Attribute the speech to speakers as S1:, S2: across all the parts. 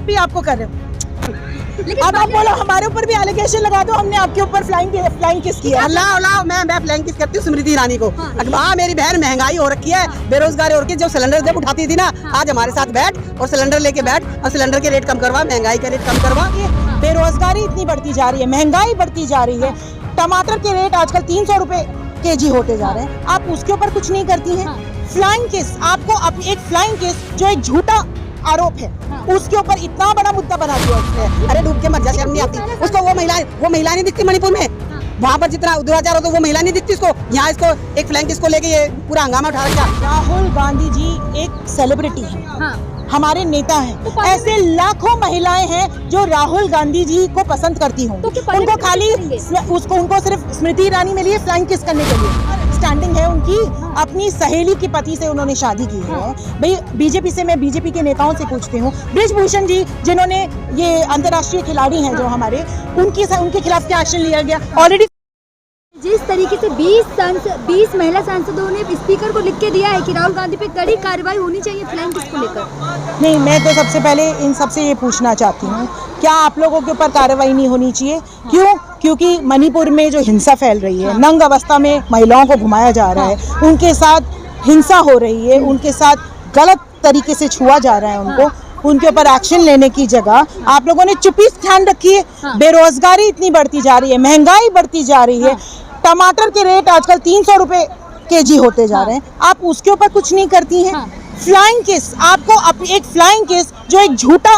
S1: भी आपको कर रहे हो। अब आप बोलो हमारे ऊपर भी एलिगेशन लगा दो, हमने आपके ऊपर फ्लाइंग किस किया।
S2: अल्लाह मैं फ्लाइंग किस करती हूँ स्मृति ईरानी को। हाँ मेरी बहन, महंगाई हो रखी है, बेरोजगारी हो रखी है। जो सिलेंडर जब उठाती थी ना, आज हमारे साथ बैठ और सिलेंडर लेके बैठ और सिलेंडर के रेट कम करवा, महंगाई का रेट कम करवा।
S1: बेरोजगारी इतनी बढ़ती जा रही है, महंगाई बढ़ती जा रही है, टमाटर के रेट आजकल 300 रुपए केजी होते जा रहे हैं, आप उसके ऊपर कुछ नहीं करती हैं। फ्लाइंग किस, आपको एक फ्लाइंग किस जो एक झूठा आरोप है, उसके ऊपर इतना बड़ा मुद्दा बना दिया उसने। अरे डूब के मर जा, शर्म नहीं आती उसको। वो महिला नहीं दिखती मणिपुर में, वहाँ पर जितना दुराचार हो तो वो महिला नहीं दिखती उसको। यहाँ इसको एक फ्लाइंग किस को लेके ये पूरा हंगामा उठा रखा। राहुल गांधी जी एक सेलिब्रिटी है, हमारे नेता हैं। ऐसे लाखों महिलाएं हैं जो राहुल गांधी जी को पसंद करती हों, उनको खाली उनको सिर्फ स्मृति ईरानी मिली है फ्लाइंग किस करने के लिए। स्टैंडिंग है उनकी, अपनी सहेली के पति से उन्होंने शादी की है। भाई बीजेपी से, मैं बीजेपी के नेताओं से पूछती हूँ, ब्रिजभूषण जी जिन्होंने ये अंतर्राष्ट्रीय खिलाड़ी हैं जो हमारे, उनके खिलाफ क्या एक्शन लिया गया? ऑलरेडी
S3: जिस तरीके से 20 महिला सांसदों ने स्पीकर को लिख के दिया है कि राहुल गांधी पे कड़ी कार्रवाई होनी चाहिए फ्लाइंग किस को लेकर।
S1: नहीं, मैं तो सबसे पहले इन सबसे ये पूछना चाहती हूँ, क्या आप लोगों के ऊपर कार्रवाई नहीं होनी चाहिए? क्यों? क्योंकि मणिपुर में जो हिंसा फैल रही है, नंग अवस्था में महिलाओं को घुमाया जा रहा है, उनके साथ हिंसा हो रही है, उनके साथ गलत तरीके से छुआ जा रहा है उनके ऊपर एक्शन लेने की जगह आप लोगों ने चुप्पी ध्यान रखी है। बेरोजगारी इतनी बढ़ती जा रही है, महंगाई बढ़ती जा रही है, टमाटर के रेट आजकल 300 रुपए केजी होते जा रहे हैं, आप उसके ऊपर कुछ नहीं करती हैं। फ्लाइंग किस, आपको एक फ्लाइंग किस जो एक झूठा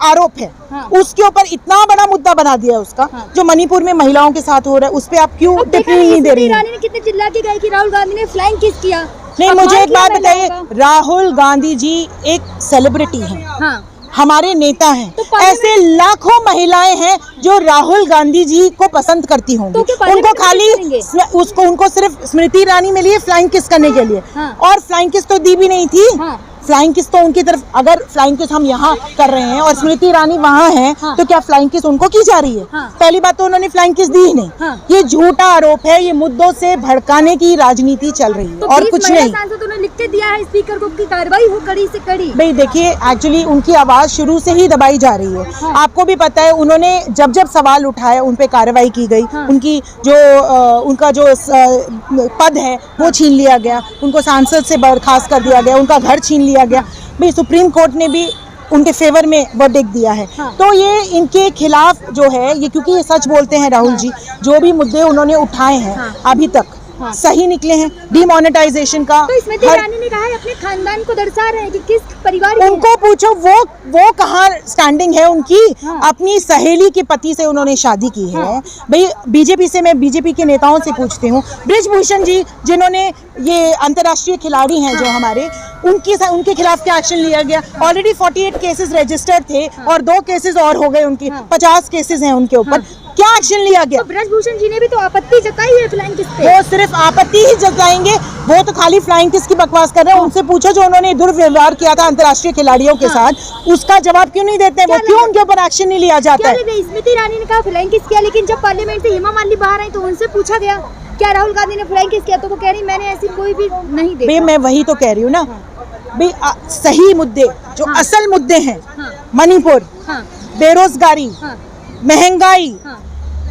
S1: आरोप है, उसके ऊपर इतना बड़ा मुद्दा बना दिया उसका, जो मणिपुर में महिलाओं के साथ हो रहा है, उस पे आप क्यों टिप्पणी नहीं दे रही हैं?
S3: ईरानी ने कितने चिल्ला के गए कि राहुल गांधी ने फ्लाइंग किस किया।
S1: नहीं, मुझे एक बात बताइए, राहुल गांधी जी एक सेलिब्रिटी हैं, हमारे नेता हैं। ऐसे लाखों महिलाएं हैं जो राहुल गांधी जी को पसंद करती होंगी, उनको खाली उनको सिर्फ स्मृति ईरानी मिली है फ्लाइंग किस करने के लिए, और फ्लाइंग किस तो दी भी नहीं थी। फ्लाइंग किस तो उनकी तरफ, अगर फ्लाइंग किस हम यहाँ कर रहे हैं और स्मृति ईरानी वहाँ है, तो क्या फ्लाइंग किस उनको की जा रही है? पहली बात तो उन्होंने फ्लाइंग किस दी ही नहीं। ये झूठा आरोप है, ये मुद्दों से भड़काने की राजनीति चल रही है, और कुछ नहीं।
S3: सांसदों ने लिख के दिया है स्पीकर को कि कार्रवाई हो कड़ी से कड़ी।
S1: भाई देखिए, एक्चुअली उनकी आवाज शुरू से ही दबाई जा रही है। आपको भी पता है, उन्होंने जब सवाल उठाया उन पे कार्रवाई की गई। उनकी उनका जो पद है वो छीन लिया गया, उनको सांसद से बर्खास्त कर दिया गया, उनका घर छीन लिया गया। भाई सुप्रीम कोर्ट ने भी उनके फेवर में वर्डिक्ट दिया है। तो ये इनके खिलाफ जो है, ये क्योंकि ये सच बोलते हैं राहुल जी, जो भी मुद्दे उन्होंने उठाए हैं अभी तक सही निकले हैं। डिमोनेटाइजेशन का
S3: तो स्मृति ईरानी ने कहा है अपने खानदान को दर्शा रहे हैं कि किस परिवार,
S1: उनको पूछो वो कहाँ स्टैंडिंग है उनकी। अपनी सहेली के पति से उन्होंने शादी की है। भाई बीजेपी से, मैं बीजेपी के नेताओं से पूछती हूँ, ब्रिजभूषण जी जिन्होंने ये अंतर्राष्ट्रीय खिलाड़ी हैं जो हमारे, उनके खिलाफ क्या एक्शन लिया गया? ऑलरेडी 48 केसेस रजिस्टर्ड थे और 2 केसेस और हो गए, उनकी 50 केसेस हैं उनके ऊपर। क्या एक्शन लिया गया?
S3: तो ब्रिजभूषण जी ने भी तो आपत्ति जताई है फ्लाइंग किस पे।
S1: वो सिर्फ आपत्ति ही जताएंगे, वो तो खाली फ्लाइंग किस की बकवास कर रहे हैं। उनसे पूछो जो उन्होंने दुर्व्यवहार किया था अंतर्राष्ट्रीय खिलाड़ियों के साथ, उसका जवाब क्यों नहीं देते? वो क्यों उनके ऊपर एक्शन नहीं लिया जाता है?
S3: स्मृति ईरानी ने कहा फ्लाइंग किस किया, लेकिन जब पार्लियामेंट से हेमा मालिनी बाहर आई तो उनसे पूछा गया क्या राहुल गांधी ने फ्लाइंग किस किया, तो वो कह रही मैंने ऐसी कोई भी नहीं देखा।
S1: मैं वही तो कह रही हूँ ना भाई, सही मुद्दे जो असल मुद्दे हैं, मणिपुर, बेरोजगारी, महंगाई,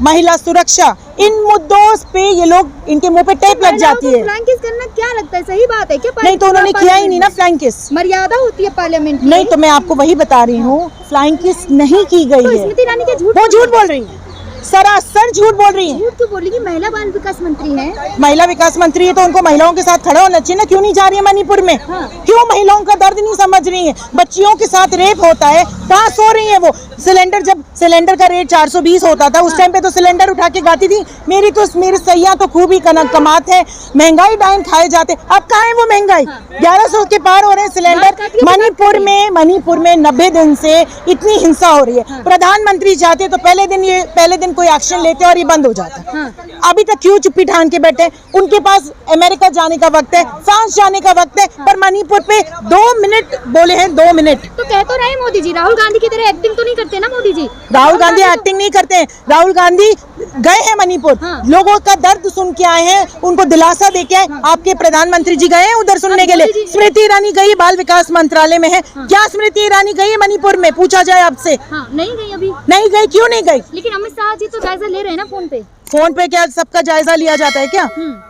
S1: महिला सुरक्षा, इन मुद्दों पे ये लोग, इनके मुंह पे टेप लग जाती है।
S3: फ्लाइंग किस करना क्या लगता है, सही बात है क्या?
S1: नहीं तो उन्होंने किया ही नहीं ना फ्लाइंग किस।
S3: मर्यादा होती है पार्लियामेंट की।
S1: नहीं तो मैं आपको वही बता रही हूँ, फ्लाइंग किस नहीं की गई है।
S3: स्मृति ईरानी के
S1: वो झूठ बोल रही है, सरासर झूठ बोल रही है।
S3: झूठ क्यों बोल रही है? महिला बाल विकास मंत्री है।
S1: महिला विकास मंत्री है तो उनको महिलाओं के साथ खड़ा होना चाहिए ना। क्यों नहीं जा रही है मणिपुर में? क्यों महिलाओं का दर्द नहीं समझ रही है? बच्चियों के साथ रेप होता है, कहाँ सो रही है वो? जब सिलेंडर का रेट 420 होता था, उस टाइम पे तो सिलेंडर उठा के गाती थी, मेरी सैया तो खूब ही कमात है, महंगाई डाइन खाए जाते। अब कहाँ है वो महंगाई? 1100 के पार हो रहे हैं सिलेंडर। मणिपुर में 90 दिन से इतनी हिंसा हो रही है। प्रधानमंत्री चाहते तो पहले दिन कोई एक्शन लेते और ये बंद हो जाता। अभी तक क्यों चुप्पी ठान के बैठे? उनके पास अमेरिका जाने का वक्त है, फ्रांस जाने का वक्त है, पर मणिपुर पे 2 मिनट बोले हैं, 2 मिनट।
S3: तो कह तो रहे मोदी जी राहुल राहुल गांधी की तरह एक्टिंग तो नहीं करते ना मोदी जी?
S1: राहुल गांधी एक्टिंग नहीं करते हैं। राहुल गांधी गए हैं मणिपुर,
S3: हाँ।
S1: लोगों का दर्द सुन के आए हैं, उनको दिलासा दे के आए। आपके प्रधानमंत्री जी गए हैं उधर सुनने के लिए। स्मृति ईरानी गई, बाल विकास मंत्रालय में है। क्या स्मृति ईरानी गई मणिपुर में? पूछा जाए आपसे।
S3: हाँ, नहीं गई अभी।
S1: नहीं गई, क्यों नहीं गई?
S3: लेकिन अमित शाह जी तो जायजा ले रहे हैं ना फोन पे।
S1: फोन पे क्या सबका जायजा लिया जाता है क्या?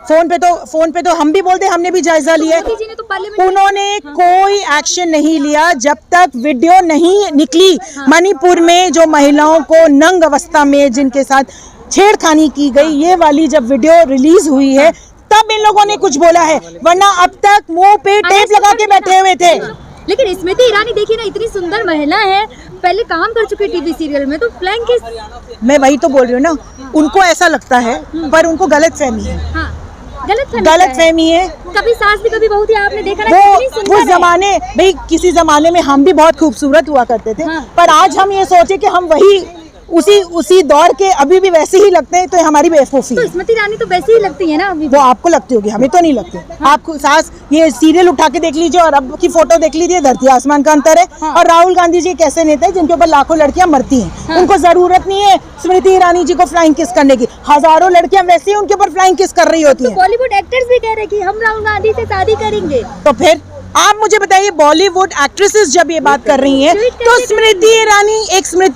S1: फोन पे तो हम भी बोलते हैं, हमने भी जायजा लिया है।
S3: मोदी जी ने तो पार्लियामेंट में
S1: उन्होंने कोई एक्शन नहीं लिया जब तक वीडियो नहीं निकली। मणिपुर में जो महिलाओं को नंग अवस्था में जिनके साथ छेड़खानी की गई, ये वाली जब वीडियो रिलीज हुई है तब इन लोगों ने कुछ बोला है, वरना अब तक मुंह पे टेप लगा के बैठे हुए थे।
S3: लेकिन स्मृति ईरानी देखिए ना, इतनी सुंदर महिला है, पहले काम कर चुके टीवी सीरियल में, तो फ्लाइंग किस।
S1: मैं वही तो बोल रही हूँ ना, उनको ऐसा लगता है पर उनको गलतफहमी है।
S3: हाँ,
S1: गलतफहमी है।
S3: कभी सास भी कभी बहू थी, आपने देखा ना कितनी सुंदर
S1: वो
S3: है।
S1: जमाने भाई, किसी जमाने में हम भी बहुत खूबसूरत हुआ करते थे,
S3: हाँ।
S1: पर आज हम ये सोचे कि हम वही उसी दौर के अभी भी वैसे ही लगते हैं, तो हमारी बेवकूफी
S3: तो
S1: है।
S3: स्मृति ईरानी तो वैसे ही लगती है ना अभी।
S1: वो आपको लगती होगी, हमें तो नहीं लगती। आपको सास ये सीरियल उठा के देख लीजिए और अब की फोटो देख लीजिए, धरती आसमान का अंतर है।
S3: हाँ।
S1: और राहुल गांधी जी एक ऐसे नेता है जिनके ऊपर लाखों लड़कियां मरती हैं। उनको जरूरत नहीं है स्मृति ईरानी जी को फ्लाइंग किस करने की। हजारों लड़कियां वैसे ही उनके ऊपर फ्लाइंग किस कर रही होती
S3: तो
S1: हैं।
S3: बॉलीवुड एक्टर्स भी कह रहे हैं कि हम राहुल गांधी से शादी करेंगे।
S1: तो फिर आप मुझे बताइए, बॉलीवुड एक्ट्रेसेस जब ये बात कर रही हैं तो स्मृति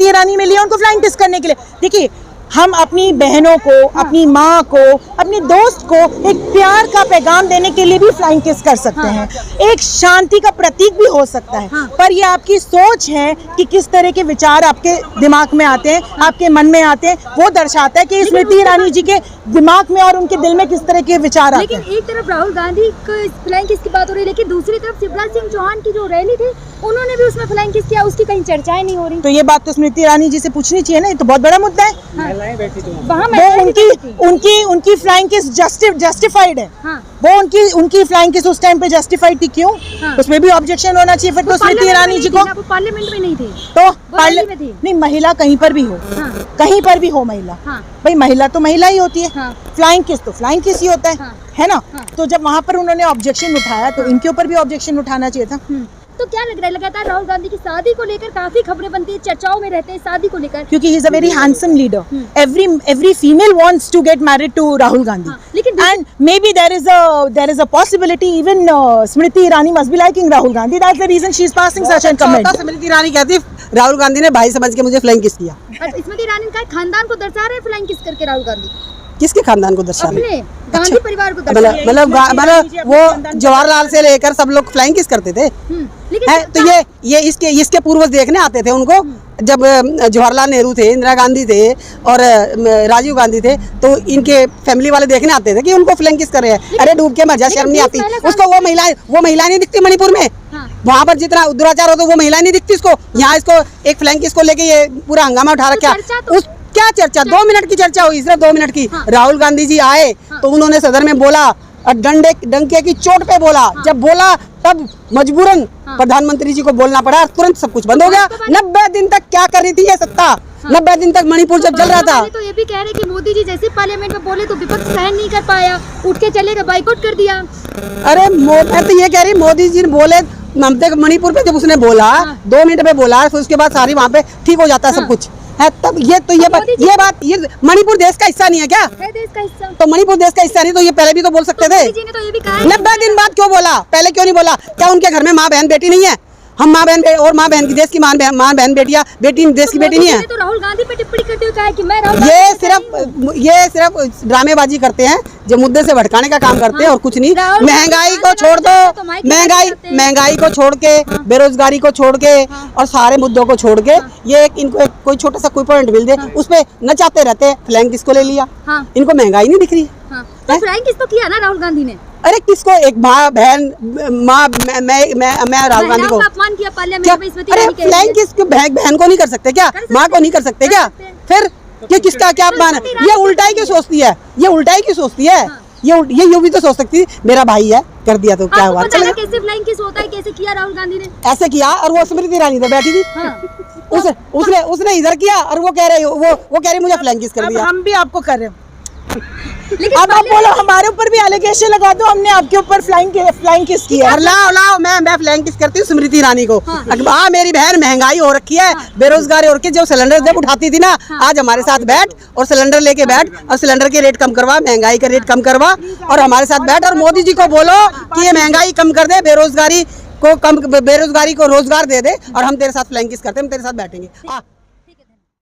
S1: ईरानी में लिया उनको फ्लाइंग किस करने के लिए। देखिए, हम अपनी बहनों को, अपनी माँ को, अपनी दोस्त को एक प्यार का पैगाम देने के लिए भी फ्लाइंग किस कर सकते हैं, एक शांति का प्रतीक भी हो सकता है। पर ये आपकी सोच है कि किस तरह के विचार आपके दिमाग में आते हैं, आपके मन में आते हैं, वो दर्शाता है कि स्मृति ईरानी जी के दिमाग में और उनके दिल में किस तरह के विचार आते हैं।
S3: लेकिन एक तरफ राहुल गांधी को फ्लाइंग किस की बात हो रही है, लेकिन दूसरी तरफ शिवराज सिंह चौहान की जो रैली थी, उन्होंने भी उसमें फ्लाइंग किस किया, उसकी कहीं चर्चाएं नहीं हो रही।
S1: तो ये बात तो स्मृति ईरानी जी से पूछनी चाहिए ना, ये तो बहुत बड़ा मुद्दा है।
S3: वहाँ
S1: वो उनकी फ्लाइंग किस जस्टिफाइड है।
S3: हाँ।
S1: वो उनकी फ्लाइंग किस उस टाइम पे जस्टिफाइड थी, क्यों?
S3: हाँ।
S1: उसमें भी ऑब्जेक्शन होना चाहिए फिर तो स्मृति ईरानी जी को।
S3: वो पार्लियामेंट में नहीं थी,
S1: तो
S3: रैली में थी।
S1: नहीं, महिला कहीं पर भी हो,
S3: हाँ।
S1: कहीं पर भी हो महिला,
S3: हाँ।
S1: भाई महिला तो महिला ही होती है।
S3: हाँ।
S1: फ्लाइंग किस तो फ्लाइंग किस ही होता है,
S3: हाँ।
S1: है ना?
S3: हाँ।
S1: तो जब वहां पर उन्होंने ऑब्जेक्शन उठाया तो इनके ऊपर भी ऑब्जेक्शन उठाना चाहिए था।
S3: तो क्या लग रहा है, लगातार राहुल गांधी की शादी को लेकर काफी खबरें बनती है, चर्चाओं में रहते हैं शादी को लेकर,
S1: क्योंकि he is a very handsome leader. Every female wants to get married to Rahul Gandhi,
S3: लेकिन
S1: and maybe there is a possibility even Smriti Irani must be liking Rahul Gandhi. That's the reason she is passing such a comment.
S2: Smriti Irani कहती है राहुल गांधी ने भाई समझ के मुझे flying kiss किया।
S3: और स्मृति ईरानी का खानदान को दर्शा रहे हैं फ्लाइंग किस करके राहुल गांधी,
S2: किसके खानदान को दर्शा रहे?
S3: अपने गांधी परिवार को दर्शा रहे हैं।
S2: मतलब वो जवाहरलाल से लेकर सब लोग फ्लाइंग किस करते थे।
S3: लेकिन
S2: है तो ये इसके पूर्वज देखने आते थे उनको, जब जवाहरलाल नेहरू थे, इंदिरा गांधी थे और राजीव गांधी थे, तो इनके फैमिली वाले देखने आते थे कि उनको फ्लाइंग किस कर रहे हैं। अरे डूब के मर जा, शर्म नहीं आती उसको। वो महिलाएं नहीं दिखती मणिपुर में, वहाँ पर जितना दुराचार होता है वो महिलाएं नहीं दिखती इसको। यहाँ इसको एक फ्लाइंग किस को लेके ये पूरा हंगामा उठा रखा। क्या चर्चा? 2 मिनट की चर्चा हुई, सिर्फ 2 मिनट की। राहुल गांधी जी आए तो उन्होंने सदन में बोला और डंके की चोट पे बोला। जब बोला तब मजबूरन प्रधानमंत्री जी को बोलना पड़ा, तुरंत सब कुछ बंद हो गया। 90 दिन तक क्या कर रही थी ये सत्ता? 90 दिन तक मणिपुर जब चल रहा था।
S3: तो ये भी कह रहे कि मोदी जी जैसे पार्लियामेंट में बोले तो विपक्ष सहन नहीं कर पाया, उठ के चले गए, बाइकआउट कर दिया।
S2: अरे मैं तो ये कह रही, मोदी जी ने बोले मणिपुर पे, जब उसने बोला 2 मिनट में बोला, फिर उसके बाद सारी वहाँ पे ठीक हो जाता है सब कुछ है। तब ये मणिपुर देश का हिस्सा नहीं है क्या?
S3: है देश का हिस्सा।
S2: तो मणिपुर देश का हिस्सा नहीं तो ये पहले भी तो बोल सकते थे।
S3: मोदी जी ने तो ये भी कहा है
S2: 90 दिन बाद क्यों बोला? पहले क्यों नहीं बोला? क्या उनके घर में माँ बहन बेटी नहीं है? हम माँ बहन और माँ बहन की देश की माँ बहन बेटियाँ बेटी देश की बेटी नहीं है।
S3: तो राहुल गांधी पे टिप्पणी करते हुए कहा है कि मैं राहुल
S2: ये सिर्फ ड्रामेबाजी करते हैं, जो मुद्दे से भटकाने का काम करते हैं और कुछ नहीं। महंगाई को छोड़ दो, महंगाई को छोड़ के, बेरोजगारी को छोड़ के और सारे मुद्दों को छोड़ के ये इनको कोई छोटा सा कोई पॉइंट मिल दे उस पे नचाते रहते हैं। फ्लैंग किसको ले लिया? इनको महंगाई नहीं दिख रही।
S3: तो फ्लैंग किसको किया ना राहुल गांधी ने?
S2: अरे किसको? एक माँ बहन मैं राहुल गांधी को
S3: अपमान किया पार्लियामेंट में।
S2: अरे फ्लैंग किस बहन को नहीं कर सकते क्या? माँ को नहीं कर सकते क्या? फिर ये किसका क्या अपमान है? ये उल्टा ही क्यों सोचती है? ये भी तो सोच सकती, मेरा भाई है, कर दिया तो क्या हुआ?
S3: चलो कैसे फ्लाइंग किस होता है, कैसे किया राहुल गांधी ने?
S2: ऐसे किया और वो स्मृति ईरानी तो बैठी थी, उसने इधर किया और वो कह रही मुझे फ्लैंग किस कर दिया।
S1: हम भी आपको कर रहे हैं।
S3: लेकिन
S1: अब आप बोलो हमारे ऊपर भी एलिगेशन लगा दो, हमने आपके ऊपर फ्लाइंग किस किया है।
S2: और लाओ मैं फ्लैंक किस करती हूँ स्मृति ईरानी को। हाँ मेरी बहन, महंगाई हो रखी है, बेरोजगारी हो रखी है, जो सिलेंडर जब उठाती थी ना, आज हमारे साथ बैठ और सिलेंडर लेके बैठ और सिलेंडर के रेट कम करवा, महंगाई का रेट कम करवा और हमारे साथ बैठ और मोदी जी को बोलो कि ये महंगाई कम कर दे, बेरोजगारी को रोजगार दे दे और हम तेरे साथ फ्लैंक किस करते हैं, हम तेरे साथ बैठेंगे।